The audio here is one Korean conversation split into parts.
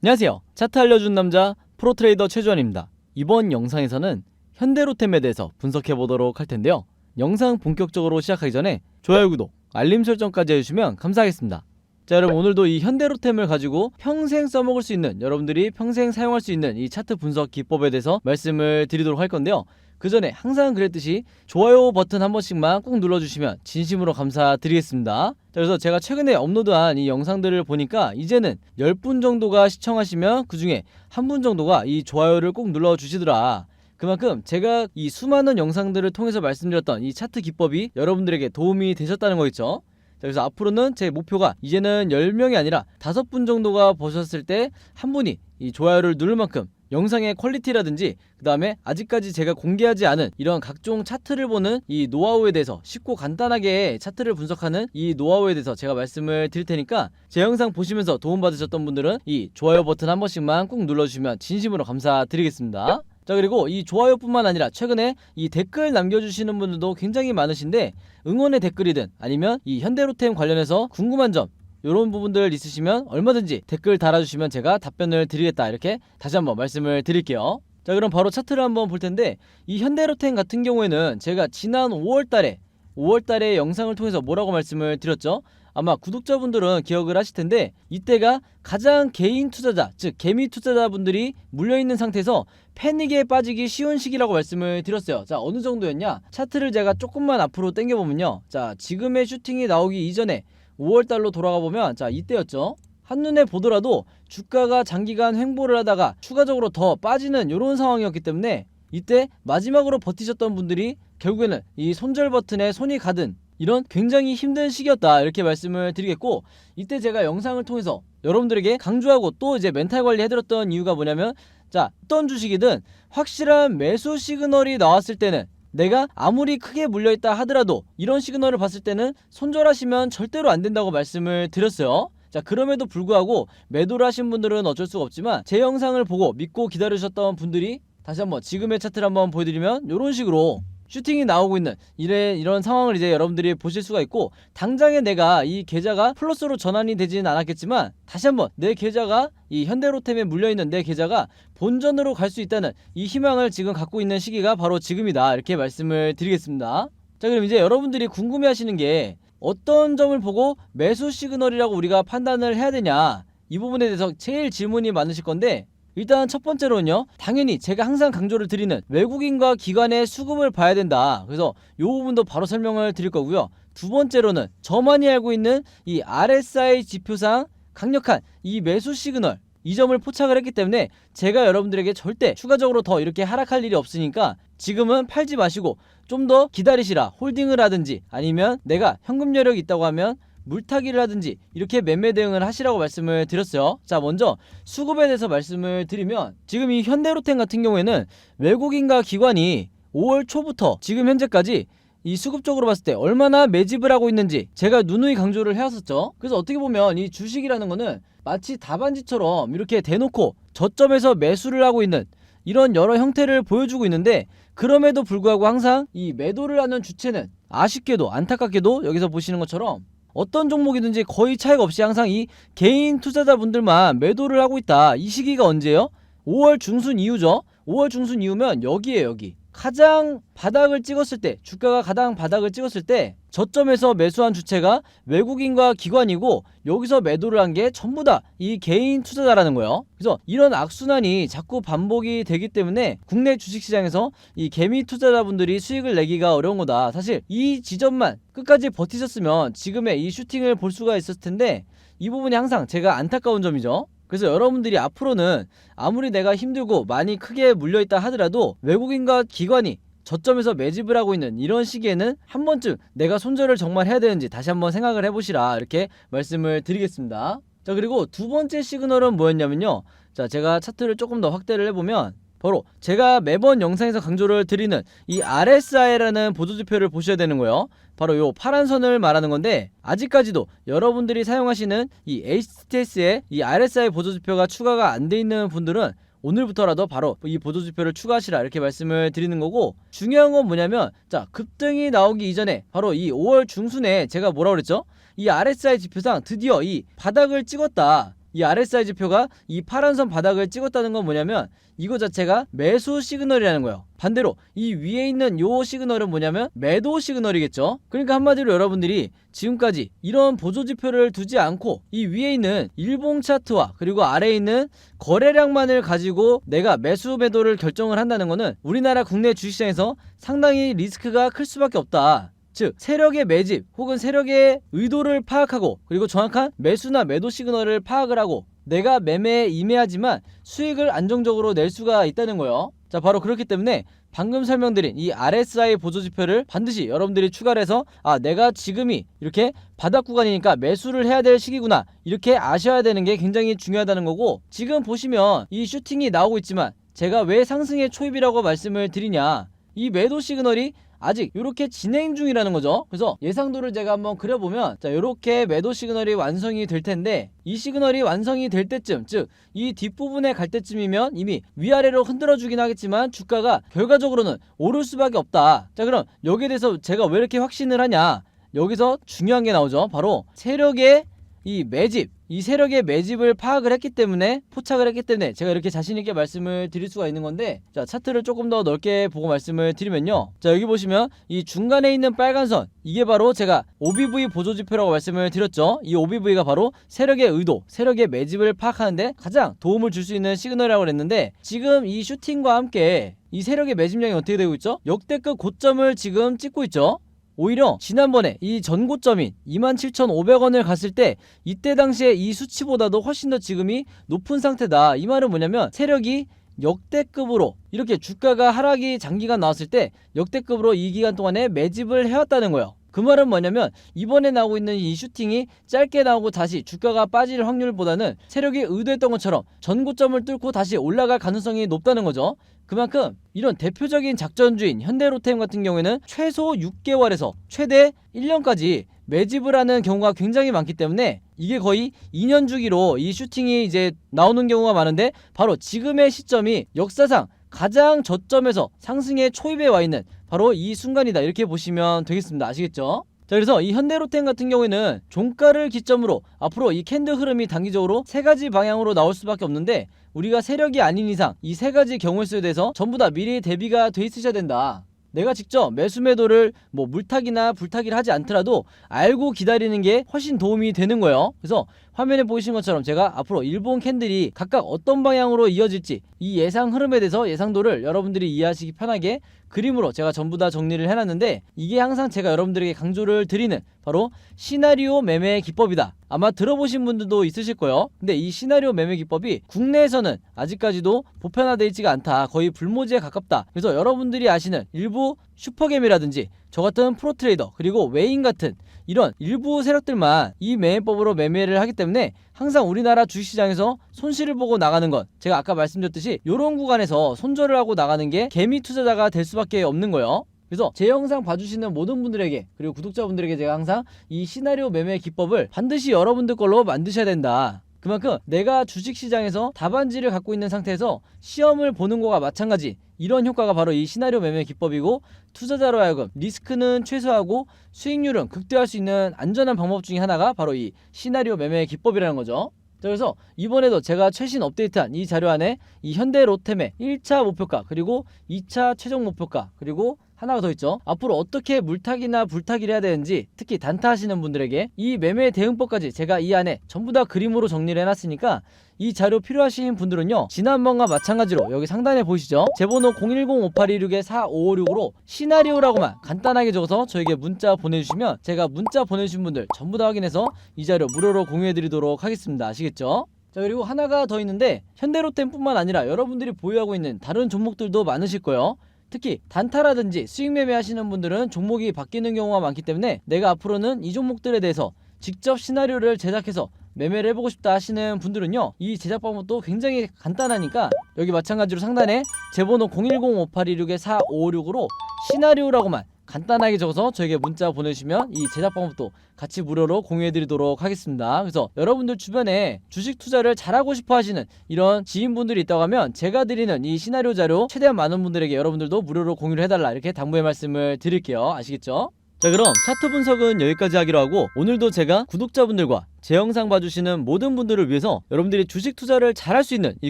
안녕하세요. 차트 알려준 남자 프로트레이더 최주환입니다. 이번 영상에서는 현대로템에 대해서 분석해보도록 할 텐데요. 영상 본격적으로 시작하기 전에 좋아요, 구독, 알림 설정까지 해주시면 감사하겠습니다. 자, 여러분, 오늘도 이 현대로템을 가지고 평생 써먹을 수 있는, 여러분들이 평생 사용할 수 있는 이 차트 분석 기법에 대해서 말씀을 드리도록 할 건데요. 그 전에 항상 그랬듯이 좋아요 버튼 한 번씩만 꾹 눌러주시면 진심으로 감사드리겠습니다. 자, 그래서 제가 최근에 업로드한 이 영상들을 보니까 이제는 10분 정도가 시청하시면 그 중에 한 분 정도가 이 좋아요를 꼭 눌러주시더라. 그만큼 제가 이 수많은 영상들을 통해서 말씀드렸던 이 차트 기법이 여러분들에게 도움이 되셨다는 거겠죠. 자, 그래서 앞으로는 제 목표가 이제는 10명이 아니라 5분 정도가 보셨을 때 한 분이 이 좋아요를 누를 만큼 영상의 퀄리티라든지 그 다음에 아직까지 제가 공개하지 않은 이런 각종 차트를 보는 이 노하우에 대해서 쉽고 간단하게 차트를 분석하는 이 노하우에 대해서 제가 말씀을 드릴 테니까 제 영상 보시면서 도움받으셨던 분들은 이 좋아요 버튼 한 번씩만 꾹 눌러주시면 진심으로 감사드리겠습니다. 자, 그리고 이 좋아요뿐만 아니라 최근에 이 댓글 남겨주시는 분들도 굉장히 많으신데 응원의 댓글이든 아니면 이 현대로템 관련해서 궁금한 점 이런 부분들 있으시면 얼마든지 댓글 달아주시면 제가 답변을 드리겠다, 이렇게 다시 한번 말씀을 드릴게요. 자, 그럼 바로 차트를 한번 볼 텐데 이 현대로템 같은 경우에는 제가 지난 5월달에 영상을 통해서 뭐라고 말씀을 드렸죠? 아마 구독자분들은 기억을 하실 텐데 이때가 가장 개인 투자자, 즉 개미 투자자분들이 물려있는 상태에서 패닉에 빠지기 쉬운 시기라고 말씀을 드렸어요. 자, 어느 정도였냐? 차트를 제가 조금만 앞으로 당겨보면요, 자, 지금의 슈팅이 나오기 이전에 5월달로 돌아가 보면, 자, 이때였죠. 한눈에 보더라도 주가가 장기간 횡보를 하다가 추가적으로 더 빠지는 이런 상황이었기 때문에 이때 마지막으로 버티셨던 분들이 결국에는 이 손절 버튼에 손이 가든 이런 굉장히 힘든 시기였다, 이렇게 말씀을 드리겠고, 이때 제가 영상을 통해서 여러분들에게 강조하고 또 이제 멘탈 관리 해드렸던 이유가 뭐냐면, 자, 어떤 주식이든 확실한 매수 시그널이 나왔을 때는 내가 아무리 크게 물려있다 하더라도 이런 시그널을 봤을 때는 손절하시면 절대로 안 된다고 말씀을 드렸어요. 자, 그럼에도 불구하고 매도를 하신 분들은 어쩔 수가 없지만 제 영상을 보고 믿고 기다리셨던 분들이 다시 한번 지금의 차트를 한번 보여드리면 이런 식으로 슈팅이 나오고 있는 이런 상황을 이제 여러분들이 보실 수가 있고, 당장에 내가 이 계좌가 플러스로 전환이 되지는 않았겠지만 다시 한번 내 계좌가 이 현대로템에 물려있는 내 계좌가 본전으로 갈 수 있다는 이 희망을 지금 갖고 있는 시기가 바로 지금이다, 이렇게 말씀을 드리겠습니다. 자, 그럼 이제 여러분들이 궁금해 하시는 게 어떤 점을 보고 매수 시그널이라고 우리가 판단을 해야 되냐, 이 부분에 대해서 제일 질문이 많으실 건데, 일단 첫 번째로는요, 당연히 제가 항상 강조를 드리는 외국인과 기관의 수급을 봐야 된다. 그래서 이 부분도 바로 설명을 드릴 거고요. 두 번째로는 저만이 알고 있는 이 RSI 지표상 강력한 이 매수 시그널, 이 점을 포착을 했기 때문에 제가 여러분들에게 절대 추가적으로 더 이렇게 하락할 일이 없으니까 지금은 팔지 마시고 좀 더 기다리시라, 홀딩을 하든지 아니면 내가 현금 여력이 있다고 하면 물타기를 하든지 이렇게 매매 대응을 하시라고 말씀을 드렸어요. 자, 먼저 수급에 대해서 말씀을 드리면 지금 이 현대로템 같은 경우에는 외국인과 기관이 5월 초부터 지금 현재까지 이 수급적으로 봤을 때 얼마나 매집을 하고 있는지 제가 누누이 강조를 해왔었죠. 그래서 어떻게 보면 이 주식이라는 거는 마치 답안지처럼 이렇게 대놓고 저점에서 매수를 하고 있는 이런 여러 형태를 보여주고 있는데, 그럼에도 불구하고 항상 이 매도를 하는 주체는 아쉽게도 안타깝게도 여기서 보시는 것처럼 어떤 종목이든지 거의 차이가 없이 항상 이 개인 투자자분들만 매도를 하고 있다. 이 시기가 언제예요? 5월 중순 이후죠. 5월 중순 이후면 여기에요, 여기. 가장 바닥을 찍었을 때, 주가가 가장 바닥을 찍었을 때 저점에서 매수한 주체가 외국인과 기관이고 여기서 매도를 한 게 전부 다 이 개인 투자자라는 거예요. 그래서 이런 악순환이 자꾸 반복이 되기 때문에 국내 주식시장에서 이 개미 투자자분들이 수익을 내기가 어려운 거다. 사실 이 지점만 끝까지 버티셨으면 지금의 이 슈팅을 볼 수가 있었을 텐데 이 부분이 항상 제가 안타까운 점이죠. 그래서 여러분들이 앞으로는 아무리 내가 힘들고 많이 크게 물려있다 하더라도 외국인과 기관이 저점에서 매집을 하고 있는 이런 시기에는 한 번쯤 내가 손절을 정말 해야 되는지 다시 한번 생각을 해보시라, 이렇게 말씀을 드리겠습니다. 자, 그리고 두 번째 시그널은 뭐였냐면요, 자, 제가 차트를 조금 더 확대를 해보면 바로 제가 매번 영상에서 강조를 드리는 이 RSI라는 보조지표를 보셔야 되는 거예요. 바로 요 파란 선을 말하는 건데, 아직까지도 여러분들이 사용하시는 이 HTS에 이 RSI 보조지표가 추가가 안 돼 있는 분들은 오늘부터라도 바로 이 보조지표를 추가하시라, 이렇게 말씀을 드리는 거고, 중요한 건 뭐냐면, 자, 급등이 나오기 이전에 바로 이 5월 중순에 제가 뭐라고 그랬죠? 이 RSI 지표상 드디어 이 바닥을 찍었다, 이 RSI 지표가 이 파란 선 바닥을 찍었다는 건 뭐냐면 이거 자체가 매수 시그널이라는 거예요. 반대로 이 위에 있는 요 시그널은 뭐냐면 매도 시그널이겠죠. 그러니까 한마디로 여러분들이 지금까지 이런 보조지표를 두지 않고 이 위에 있는 일봉 차트와 그리고 아래에 있는 거래량만을 가지고 내가 매수 매도를 결정을 한다는 거는 우리나라 국내 주식시장에서 상당히 리스크가 클 수밖에 없다. 즉 세력의 매집 혹은 세력의 의도를 파악하고 그리고 정확한 매수나 매도 시그널을 파악을 하고 내가 매매에 임해야지만 수익을 안정적으로 낼 수가 있다는 거예요. 자, 바로 그렇기 때문에 방금 설명드린 이 RSI 보조지표를 반드시 여러분들이 추가를 해서 내가 지금이 이렇게 바닥 구간이니까 매수를 해야 될 시기구나 이렇게 아셔야 되는 게 굉장히 중요하다는 거고, 지금 보시면 이 슈팅이 나오고 있지만 제가 왜 상승의 초입이라고 말씀을 드리냐, 이 매도 시그널이 아직 이렇게 진행 중이라는 거죠. 그래서 예상도를 제가 한번 그려보면 자, 이렇게 매도 시그널이 완성이 될 텐데 이 시그널이 완성이 될 때쯤, 즉 이 뒷부분에 갈 때쯤이면 이미 위아래로 흔들어 주긴 하겠지만 주가가 결과적으로는 오를 수밖에 없다. 자, 그럼 여기에 대해서 제가 왜 이렇게 확신을 하냐, 여기서 중요한 게 나오죠. 바로 세력의 이 매집, 이 세력의 매집을 파악을 했기 때문에, 포착을 했기 때문에 제가 이렇게 자신있게 말씀을 드릴 수가 있는 건데, 자, 차트를 조금 더 넓게 보고 말씀을 드리면요, 자, 여기 보시면 이 중간에 있는 빨간 선, 이게 바로 제가 OBV 보조지표라고 말씀을 드렸죠. 이 OBV가 바로 세력의 의도, 세력의 매집을 파악하는데 가장 도움을 줄 수 있는 시그널이라고 그랬는데, 지금 이 슈팅과 함께 이 세력의 매집량이 어떻게 되고 있죠? 역대급 고점을 지금 찍고 있죠. 오히려 지난번에 이 전고점인 27,500원을 갔을 때 이때 당시에 이 수치보다도 훨씬 더 지금이 높은 상태다. 이 말은 뭐냐면 세력이 역대급으로 이렇게 주가가 하락이 장기간 나왔을 때 역대급으로 이 기간 동안에 매집을 해왔다는 거예요. 그 말은 뭐냐면 이번에 나오고 있는 이 슈팅이 짧게 나오고 다시 주가가 빠질 확률보다는 세력이 의도했던 것처럼 전고점을 뚫고 다시 올라갈 가능성이 높다는 거죠. 그만큼 이런 대표적인 작전주인 현대로템 같은 경우에는 최소 6개월에서 최대 1년까지 매집을 하는 경우가 굉장히 많기 때문에 이게 거의 2년 주기로 이 슈팅이 이제 나오는 경우가 많은데, 바로 지금의 시점이 역사상 가장 저점에서 상승의 초입에 와 있는 바로 이 순간이다, 이렇게 보시면 되겠습니다. 아시겠죠? 자, 그래서 이 현대로템 같은 경우에는 종가를 기점으로 앞으로 이 캔들 흐름이 단기적으로 세 가지 방향으로 나올 수밖에 없는데, 우리가 세력이 아닌 이상 이 세 가지 경우수에 대해서 전부 다 미리 대비가 돼 있으셔야 된다. 내가 직접 매수 매도를 물타기나 불타기를 하지 않더라도 알고 기다리는 게 훨씬 도움이 되는 거예요. 그래서 화면에 보이신 것처럼 제가 앞으로 일본 캔들이 각각 어떤 방향으로 이어질지 이 예상 흐름에 대해서 예상도를 여러분들이 이해하시기 편하게 그림으로 제가 전부 다 정리를 해놨는데, 이게 항상 제가 여러분들에게 강조를 드리는 바로 시나리오 매매 기법이다. 아마 들어보신 분들도 있으실 거예요. 근데 이 시나리오 매매 기법이 국내에서는 아직까지도 보편화되어 있지가 않다. 거의 불모지에 가깝다. 그래서 여러분들이 아시는 일부 슈퍼겜이라든지 저 같은 프로트레이더 그리고 웨인 같은 이런 일부 세력들만 이 매매법으로 매매를 하기 때문에 항상 우리나라 주식시장에서 손실을 보고 나가는 건, 제가 아까 말씀드렸듯이 이런 구간에서 손절을 하고 나가는 게 개미 투자자가 될 수밖에 없는 거예요. 그래서 제 영상 봐주시는 모든 분들에게 그리고 구독자분들에게 제가 항상 이 시나리오 매매 기법을 반드시 여러분들 걸로 만드셔야 된다. 그만큼 내가 주식시장에서 답안지를 갖고 있는 상태에서 시험을 보는 거와 마찬가지, 이런 효과가 바로 이 시나리오 매매 기법이고, 투자자로 하여금 리스크는 최소화하고 수익률은 극대화할 수 있는 안전한 방법 중에 하나가 바로 이 시나리오 매매 기법이라는 거죠. 자, 그래서 이번에도 제가 최신 업데이트한 이 자료 안에 이 현대로템의 1차 목표가 그리고 2차 최종 목표가 그리고 하나가 더 있죠. 앞으로 어떻게 물타기나 불타기를 해야 되는지, 특히 단타 하시는 분들에게 이 매매 대응법까지 제가 이 안에 전부 다 그림으로 정리를 해놨으니까 이 자료 필요하신 분들은요, 지난번과 마찬가지로 여기 상단에 보이시죠? 제 번호 010-5826-4556으로 시나리오라고만 간단하게 적어서 저에게 문자 보내주시면 제가 문자 보내주신 분들 전부 다 확인해서 이 자료 무료로 공유해드리도록 하겠습니다. 아시겠죠? 자, 그리고 하나가 더 있는데, 현대로템 뿐만 아니라 여러분들이 보유하고 있는 다른 종목들도 많으실 거예요. 특히 단타라든지 수익 매매 하시는 분들은 종목이 바뀌는 경우가 많기 때문에 내가 앞으로는 이 종목들에 대해서 직접 시나리오를 제작해서 매매를 해보고 싶다 하시는 분들은요, 이 제작 방법도 굉장히 간단하니까 여기 마찬가지로 상단에 제 번호 010-5826-4556으로 시나리오라고만 간단하게 적어서 저에게 문자 보내주시면 이 제작 방법도 같이 무료로 공유해드리도록 하겠습니다. 그래서 여러분들 주변에 주식 투자를 잘하고 싶어 하시는 이런 지인분들이 있다고 하면 제가 드리는 이 시나리오 자료 최대한 많은 분들에게 여러분들도 무료로 공유를 해달라, 이렇게 당부의 말씀을 드릴게요. 아시겠죠? 자, 그럼 차트 분석은 여기까지 하기로 하고, 오늘도 제가 구독자분들과 제 영상 봐주시는 모든 분들을 위해서 여러분들이 주식 투자를 잘할 수 있는 이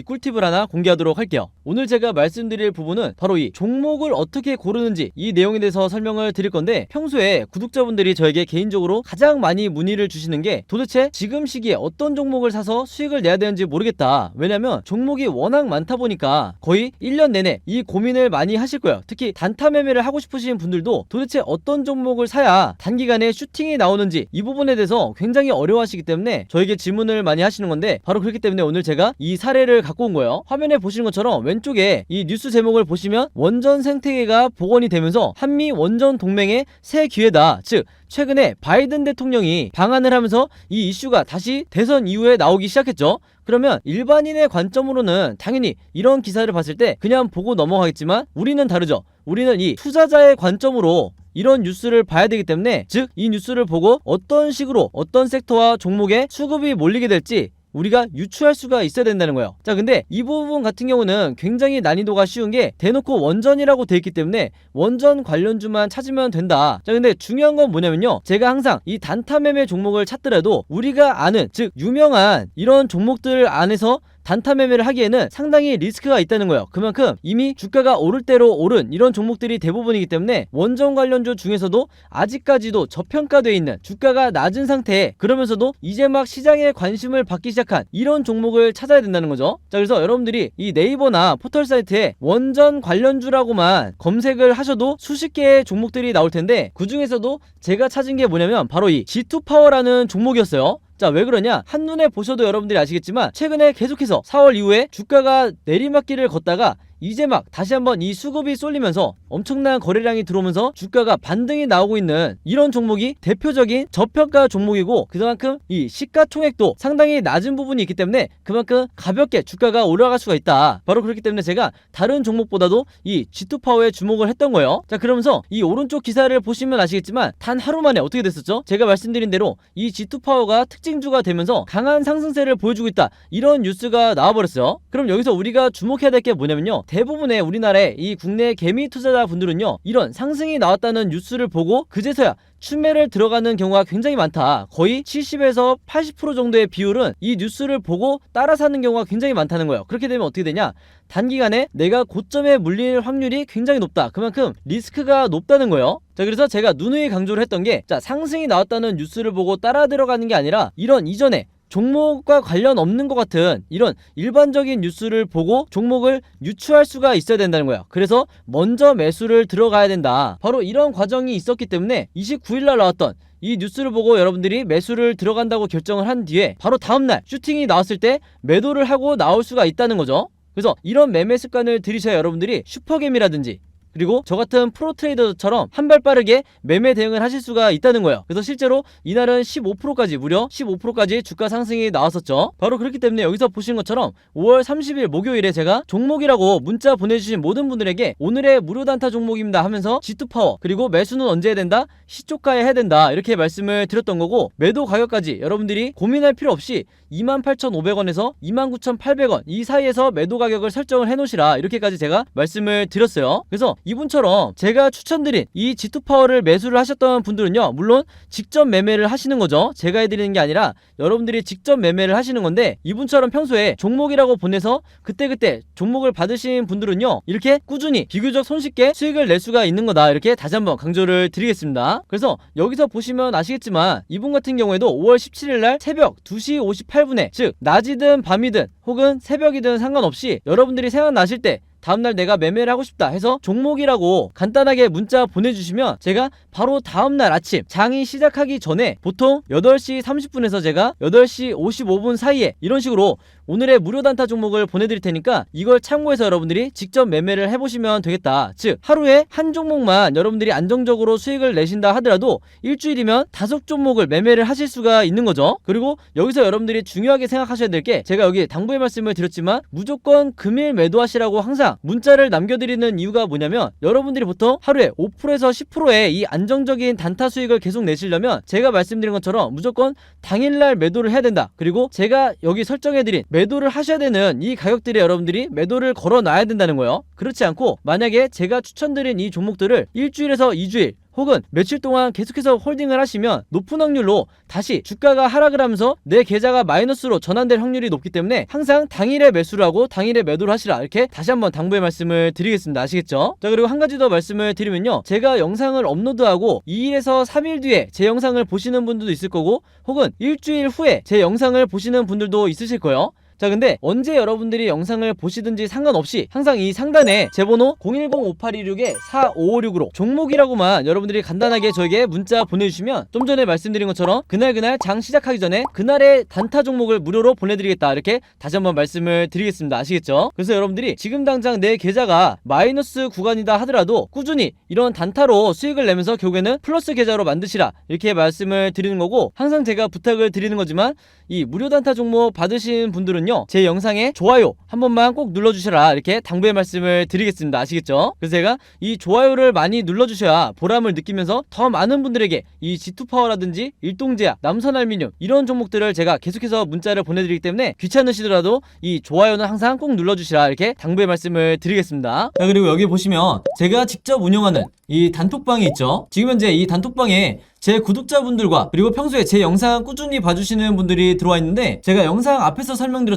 꿀팁을 하나 공개하도록 할게요. 오늘 제가 말씀드릴 부분은 바로 이 종목을 어떻게 고르는지 이 내용에 대해서 설명을 드릴 건데, 평소에 구독자분들이 저에게 개인적으로 가장 많이 문의를 주시는 게 도대체 지금 시기에 어떤 종목을 사서 수익을 내야 되는지 모르겠다. 왜냐면 종목이 워낙 많다 보니까 거의 1년 내내 이 고민을 많이 하실 거예요. 특히 단타 매매를 하고 싶으신 분들도 도대체 어떤 종목을 사야 단기간에 슈팅이 나오는지 이 부분에 대해서 굉장히 어려워하시기 때문에 저에게 질문을 많이 하시는 건데, 바로 그렇기 때문에 오늘 제가 이 사례를 갖고 온 거예요. 화면에 보시는 것처럼 왼쪽에 이 뉴스 제목을 보시면 원전 생태계가 복원이 되면서 한미 원전 동맹의 새 기회다. 즉 최근에 바이든 대통령이 방한을 하면서 이 이슈가 다시 대선 이후에 나오기 시작했죠. 그러면 일반인의 관점으로는 당연히 이런 기사를 봤을 때 그냥 보고 넘어가겠지만, 우리는 다르죠. 우리는 이 투자자의 관점으로 이런 뉴스를 봐야 되기 때문에, 즉 이 뉴스를 보고 어떤 식으로 어떤 섹터와 종목에 수급이 몰리게 될지 우리가 유추할 수가 있어야 된다는 거예요. 자, 근데 이 부분 같은 경우는 굉장히 난이도가 쉬운 게 대놓고 원전이라고 돼 있기 때문에 원전 관련주만 찾으면 된다. 자, 근데 중요한 건 뭐냐면요, 제가 항상 이 단타 매매 종목을 찾더라도 우리가 아는, 즉 유명한 이런 종목들 안에서 단타 매매를 하기에는 상당히 리스크가 있다는 거예요. 그만큼 이미 주가가 오를 대로 오른 이런 종목들이 대부분이기 때문에 원전 관련주 중에서도 아직까지도 저평가되어 있는 주가가 낮은 상태에, 그러면서도 이제 막 시장에 관심을 받기 시작한 이런 종목을 찾아야 된다는 거죠. 자, 그래서 여러분들이 이 네이버나 포털 사이트에 원전 관련주라고만 검색을 하셔도 수십 개의 종목들이 나올 텐데, 그 중에서도 제가 찾은 게 뭐냐면 바로 이 G2파워라는 종목이었어요. 자, 왜 그러냐? 한눈에 보셔도 여러분들이 아시겠지만 최근에 계속해서 4월 이후에 주가가 내리막길을 걷다가 이제 막 다시 한번 이 수급이 쏠리면서 엄청난 거래량이 들어오면서 주가가 반등이 나오고 있는 이런 종목이 대표적인 저평가 종목이고, 그만큼 이 시가총액도 상당히 낮은 부분이 있기 때문에 그만큼 가볍게 주가가 올라갈 수가 있다. 바로 그렇기 때문에 제가 다른 종목보다도 이 G2파워에 주목을 했던 거예요. 자, 그러면서 이 오른쪽 기사를 보시면 아시겠지만 단 하루 만에 어떻게 됐었죠? 제가 말씀드린 대로 이 G2파워가 특징주가 되면서 강한 상승세를 보여주고 있다, 이런 뉴스가 나와버렸어요. 그럼 여기서 우리가 주목해야 될 게 뭐냐면요, 대부분의 우리나라의 이 국내 개미 투자자분들은요, 이런 상승이 나왔다는 뉴스를 보고 그제서야 추매를 들어가는 경우가 굉장히 많다. 거의 70에서 80% 정도의 비율은 이 뉴스를 보고 따라 사는 경우가 굉장히 많다는 거예요. 그렇게 되면 어떻게 되냐? 단기간에 내가 고점에 물릴 확률이 굉장히 높다. 그만큼 리스크가 높다는 거예요. 자, 그래서 제가 누누이 강조를 했던 게, 자, 상승이 나왔다는 뉴스를 보고 따라 들어가는 게 아니라 이런 이전에 종목과 관련 없는 것 같은 이런 일반적인 뉴스를 보고 종목을 유추할 수가 있어야 된다는 거예요. 그래서 먼저 매수를 들어가야 된다. 바로 이런 과정이 있었기 때문에 29일날 나왔던 이 뉴스를 보고 여러분들이 매수를 들어간다고 결정을 한 뒤에 바로 다음날 슈팅이 나왔을 때 매도를 하고 나올 수가 있다는 거죠. 그래서 이런 매매 습관을 들이셔야 여러분들이 슈퍼개미라든지 그리고 저 같은 프로 트레이더처럼 한 발 빠르게 매매 대응을 하실 수가 있다는 거예요. 그래서 실제로 이날은 15%까지 무려 15%까지 주가 상승이 나왔었죠. 바로 그렇기 때문에 여기서 보시는 것처럼 5월 30일 목요일에 제가 종목이라고 문자 보내주신 모든 분들에게 오늘의 무료 단타 종목입니다 하면서 G2파워, 그리고 매수는 언제 해야 된다? 시초가에 해야 된다, 이렇게 말씀을 드렸던 거고, 매도 가격까지 여러분들이 고민할 필요 없이 28,500원에서 29,800원 이 사이에서 매도 가격을 설정을 해놓으시라, 이렇게까지 제가 말씀을 드렸어요. 그래서 이분처럼 제가 추천드린 이 G2파워를 매수를 하셨던 분들은요, 물론 직접 매매를 하시는 거죠. 제가 해드리는 게 아니라 여러분들이 직접 매매를 하시는 건데, 이분처럼 평소에 종목이라고 보내서 그때그때 종목을 받으신 분들은요, 이렇게 꾸준히 비교적 손쉽게 수익을 낼 수가 있는 거다, 이렇게 다시 한번 강조를 드리겠습니다. 그래서 여기서 보시면 아시겠지만 이분 같은 경우에도 5월 17일날 새벽 2시 58분에, 즉 낮이든 밤이든 혹은 새벽이든 상관없이 여러분들이 생각나실 때 다음날 내가 매매를 하고 싶다 해서 종목이라고 간단하게 문자 보내주시면 제가 바로 다음날 아침 장이 시작하기 전에 보통 8시 30분에서 제가 8시 55분 사이에 이런 식으로 오늘의 무료 단타 종목을 보내드릴 테니까 이걸 참고해서 여러분들이 직접 매매를 해보시면 되겠다. 즉 하루에 한 종목만 여러분들이 안정적으로 수익을 내신다 하더라도 일주일이면 5종목을 매매를 하실 수가 있는 거죠. 그리고 여기서 여러분들이 중요하게 생각하셔야 될 게, 제가 여기 당부의 말씀을 드렸지만 무조건 금일 매도하시라고 항상 문자를 남겨드리는 이유가 뭐냐면, 여러분들이 보통 하루에 5%에서 10%의 이 안정적인 단타 수익을 계속 내시려면 제가 말씀드린 것처럼 무조건 당일날 매도를 해야 된다. 그리고 제가 여기 설정해드린 매도를 하셔야 되는 이 가격들에 여러분들이 매도를 걸어 놔야 된다는 거예요. 그렇지 않고 만약에 제가 추천드린 이 종목들을 일주일에서 2주일 혹은 며칠 동안 계속해서 홀딩을 하시면 높은 확률로 다시 주가가 하락을 하면서 내 계좌가 마이너스로 전환될 확률이 높기 때문에 항상 당일에 매수를 하고 당일에 매도를 하시라, 이렇게 다시 한번 당부의 말씀을 드리겠습니다. 아시겠죠? 자, 그리고 한 가지 더 말씀을 드리면요, 제가 영상을 업로드하고 2일에서 3일 뒤에 제 영상을 보시는 분들도 있을 거고, 혹은 일주일 후에 제 영상을 보시는 분들도 있으실 거예요. 자, 근데 언제 여러분들이 영상을 보시든지 상관없이 항상 이 상단에 제 번호 010-5826-4556으로 종목이라고만 여러분들이 간단하게 저에게 문자 보내주시면 좀 전에 말씀드린 것처럼 그날 장 시작하기 전에 그날의 단타 종목을 무료로 보내드리겠다, 이렇게 다시 한번 말씀을 드리겠습니다. 아시겠죠? 그래서 여러분들이 지금 당장 내 계좌가 마이너스 구간이다 하더라도 꾸준히 이런 단타로 수익을 내면서 결국에는 플러스 계좌로 만드시라, 이렇게 말씀을 드리는 거고, 항상 제가 부탁을 드리는 거지만 이 무료 단타 종목 받으신 분들은 제 영상에 좋아요 한 번만 꼭 눌러주셔라, 이렇게 당부의 말씀을 드리겠습니다. 아시겠죠? 그래서 제가 이 좋아요를 많이 눌러주셔야 보람을 느끼면서 더 많은 분들에게 이 G2파워라든지 일동제약, 남선알미늄 이런 종목들을 제가 계속해서 문자를 보내드리기 때문에 귀찮으시더라도 이 좋아요는 항상 꼭 눌러주시라, 이렇게 당부의 말씀을 드리겠습니다. 자, 그리고 여기 보시면 제가 직접 운영하는 이 단톡방이 있죠. 지금 현재 이 단톡방에 제 구독자분들과 그리고 평소에 제 영상 꾸준히 봐주시는 분들이 들어와 있는데, 제가 영상 앞에서 설명드렸던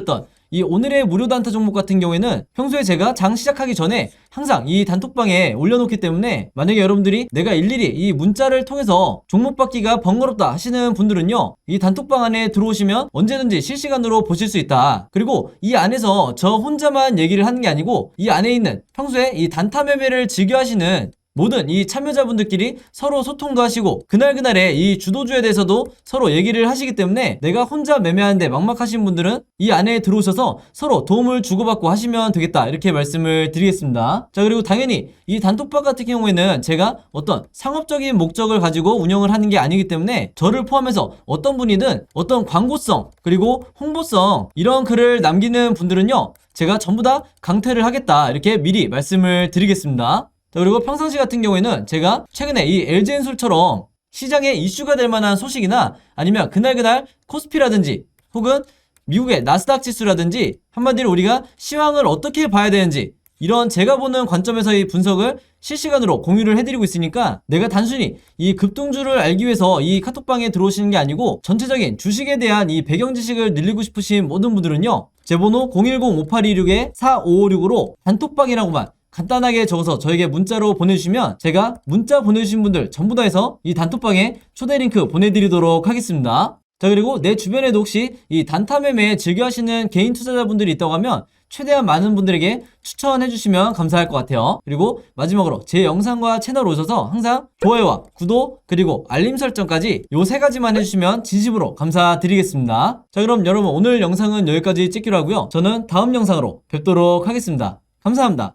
이 오늘의 무료 단타 종목 같은 경우에는 평소에 제가 장 시작하기 전에 항상 이 단톡방에 올려놓기 때문에, 만약에 여러분들이 내가 일일이 이 문자를 통해서 종목 받기가 번거롭다 하시는 분들은요, 이 단톡방 안에 들어오시면 언제든지 실시간으로 보실 수 있다. 그리고 이 안에서 저 혼자만 얘기를 하는 게 아니고 이 안에 있는 평소에 이 단타 매매를 즐겨 하시는 모든 이 참여자분들끼리 서로 소통도 하시고 그날의 이 주도주에 대해서도 서로 얘기를 하시기 때문에, 내가 혼자 매매하는데 막막하신 분들은 이 안에 들어오셔서 서로 도움을 주고받고 하시면 되겠다, 이렇게 말씀을 드리겠습니다. 자, 그리고 당연히 이 단톡방 같은 경우에는 제가 어떤 상업적인 목적을 가지고 운영을 하는 게 아니기 때문에 저를 포함해서 어떤 분이든 어떤 광고성 그리고 홍보성 이런 글을 남기는 분들은요, 제가 전부 다 강퇴를 하겠다, 이렇게 미리 말씀을 드리겠습니다. 자, 그리고 평상시 같은 경우에는 제가 최근에 이 LG엔솔처럼 시장에 이슈가 될 만한 소식이나 아니면 그날 코스피라든지 혹은 미국의 나스닥 지수라든지 한마디로 우리가 시황을 어떻게 봐야 되는지 이런 제가 보는 관점에서의 분석을 실시간으로 공유를 해드리고 있으니까, 내가 단순히 이 급등주를 알기 위해서 이 카톡방에 들어오시는 게 아니고 전체적인 주식에 대한 이 배경 지식을 늘리고 싶으신 모든 분들은요, 제 번호 010-5826-4556으로 단톡방이라고만 간단하게 적어서 저에게 문자로 보내주시면 제가 문자 보내주신 분들 전부 다 해서 이 단톡방에 초대 링크 보내드리도록 하겠습니다. 자, 그리고 내 주변에도 혹시 이 단타 매매 즐겨 하시는 개인 투자자분들이 있다고 하면 최대한 많은 분들에게 추천해 주시면 감사할 것 같아요. 그리고 마지막으로 제 영상과 채널 오셔서 항상 좋아요와 구독 그리고 알림 설정까지 요 3가지만 해주시면 진심으로 감사드리겠습니다. 자, 그럼 여러분 오늘 영상은 여기까지 찍기로 하고요. 저는 다음 영상으로 뵙도록 하겠습니다. 감사합니다.